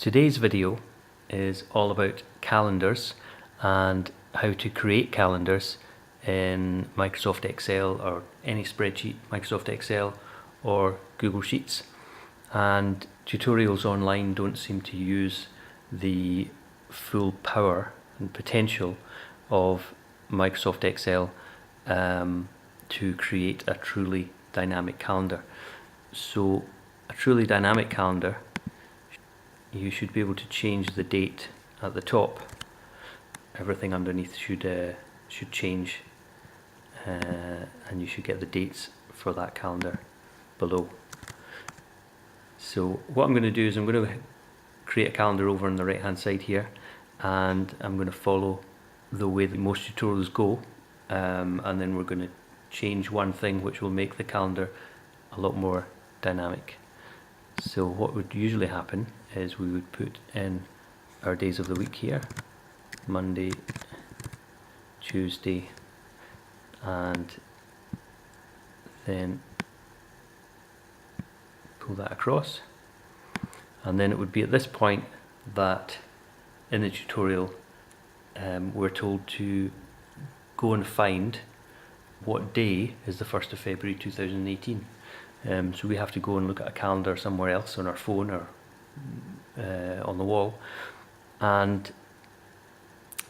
Today's video is all about calendars and how to create calendars in Microsoft Excel or any spreadsheet, Microsoft Excel or Google Sheets. And tutorials online don't seem to use the full power and potential of Microsoft Excel to create a truly dynamic calendar. So a truly dynamic calendar, you should be able to change the date at the top. Everything underneath should change, and you should get the dates for that calendar below. So what I'm going to do is I'm going to create a calendar over on the right hand side here, and I'm going to follow the way that most tutorials go, and then we're going to change one thing which will make the calendar a lot more dynamic. So what would usually happen is we would put in our days of the week here: Monday, Tuesday, and then pull that across. And then it would be at this point that in the tutorial we're told to go and find what day is the 1st of February 2018. So we have to go and look at a calendar somewhere else on our phone or on the wall, and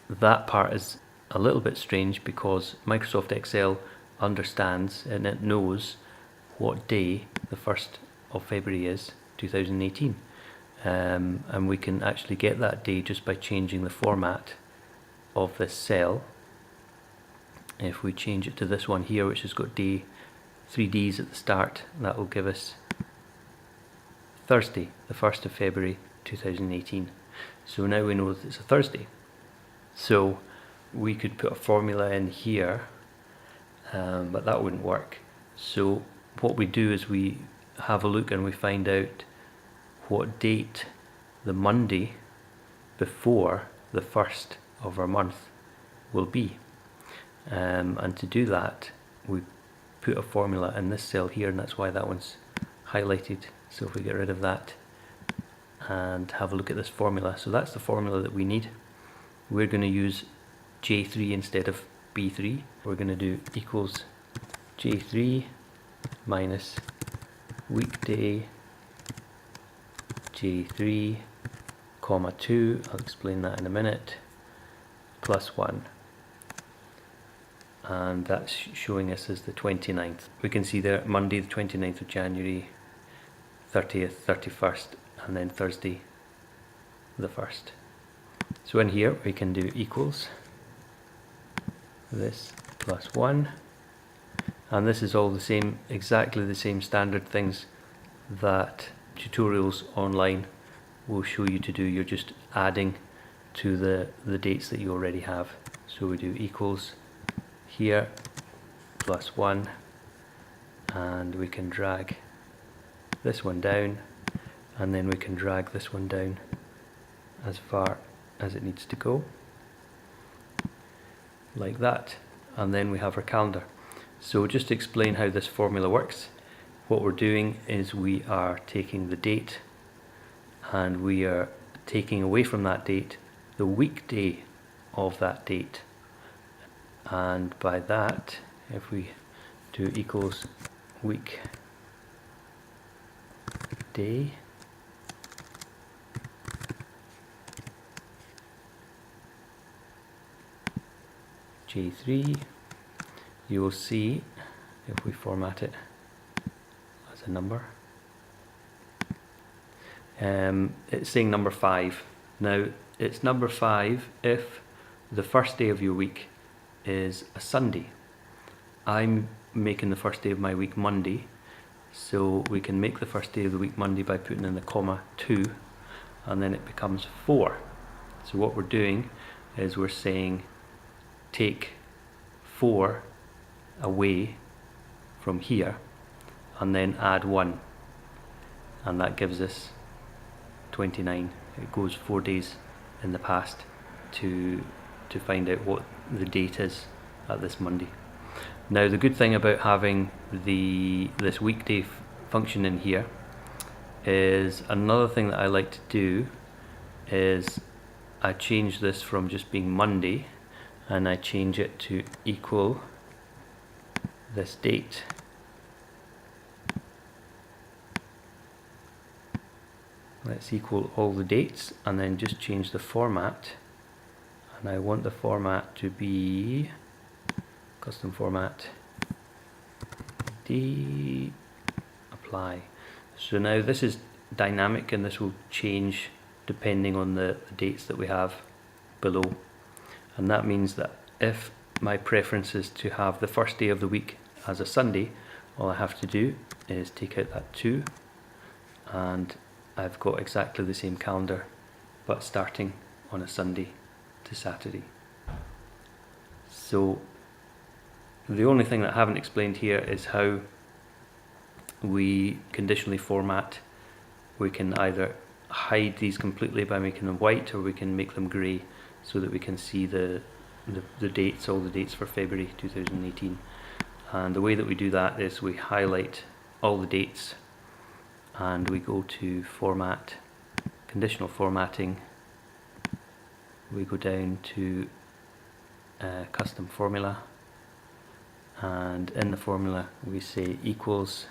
that part is a little bit strange because Microsoft Excel understands and it knows what day the 1st of February is 2018, and we can actually get that day just by changing the format of this cell. If we change it to this one here, which has got day 3 Ds at the start, that will give us Thursday, the 1st of February 2018. So now we know that it's a Thursday. So we could put a formula in here, but that wouldn't work. So what we do is we have a look and we find out what date the Monday before the 1st of our month will be. And to do that, we put a formula in this cell here, and that's why that one's highlighted. So if we get rid of that and have a look at this formula, so that's the formula that we need. We're going to use J3 instead of B3. We're going to do equals J3 minus weekday J3 comma 2, I'll explain that in a minute, plus 1. And that's showing us as the 29th. We can see there Monday the 29th of January, 30th, 31st, and then Thursday the 1st. So in here we can do equals this plus 1, and this is all the same, exactly the same standard things that tutorials online will show you to do. You're just adding to the dates that you already have. So we do equals here plus 1, and we can drag this one down, and then we can drag this one down as far as it needs to go, like that, and then we have our calendar. So just to explain how this formula works, what we're doing is we are taking the date and we are taking away from that date the weekday of that date. And by that, if we do equals week day J3, you will see, if we format it as a number, it's saying number 5. Now it's number 5 if the first day of your week is a Sunday. I'm making the first day of my week Monday, so we can make the first day of the week Monday by putting in the comma 2, and then it becomes 4. So what we're doing is we're saying take 4 away from here and then add 1, and that gives us 29. It goes 4 days in the past to find out what the date is at this Monday. Now the good thing about having this weekday function in here is another thing that I like to do is I change this from just being Monday and I change it to equal this date. Let's equal all the dates and then just change the format, and I want the format to be custom format D apply. So now this is dynamic and this will change depending on the dates that we have below, and that means that if my preference is to have the first day of the week as a Sunday, all I have to do is take out that 2 and I've got exactly the same calendar but starting on a Sunday to Saturday. So the only thing that I haven't explained here is how we conditionally format. We can either hide these completely by making them white, or we can make them grey so that we can see the dates, all the dates for February 2018. And the way that we do that is we highlight all the dates and we go to Format, Conditional Formatting, we go down to Custom Formula, and in the formula we say equals,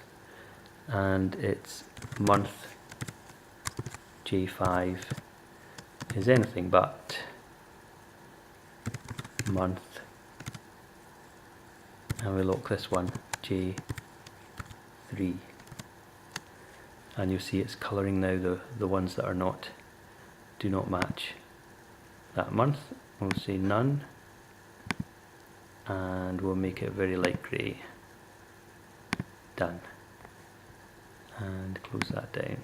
and it's month J5 is anything but month, and we lock this one J3, and you'll see it's colouring now the ones that are do not match that month. We'll say none, and we'll make it very light grey. Done, and close that down.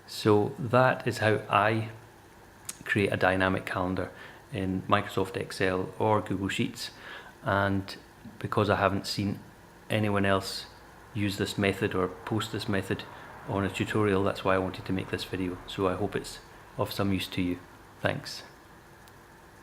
So that is how I create a dynamic calendar in Microsoft Excel or Google Sheets, and because I haven't seen anyone else use this method or post this method on a tutorial, that's why I wanted to make this video. So I hope it's of some use to you. Thanks.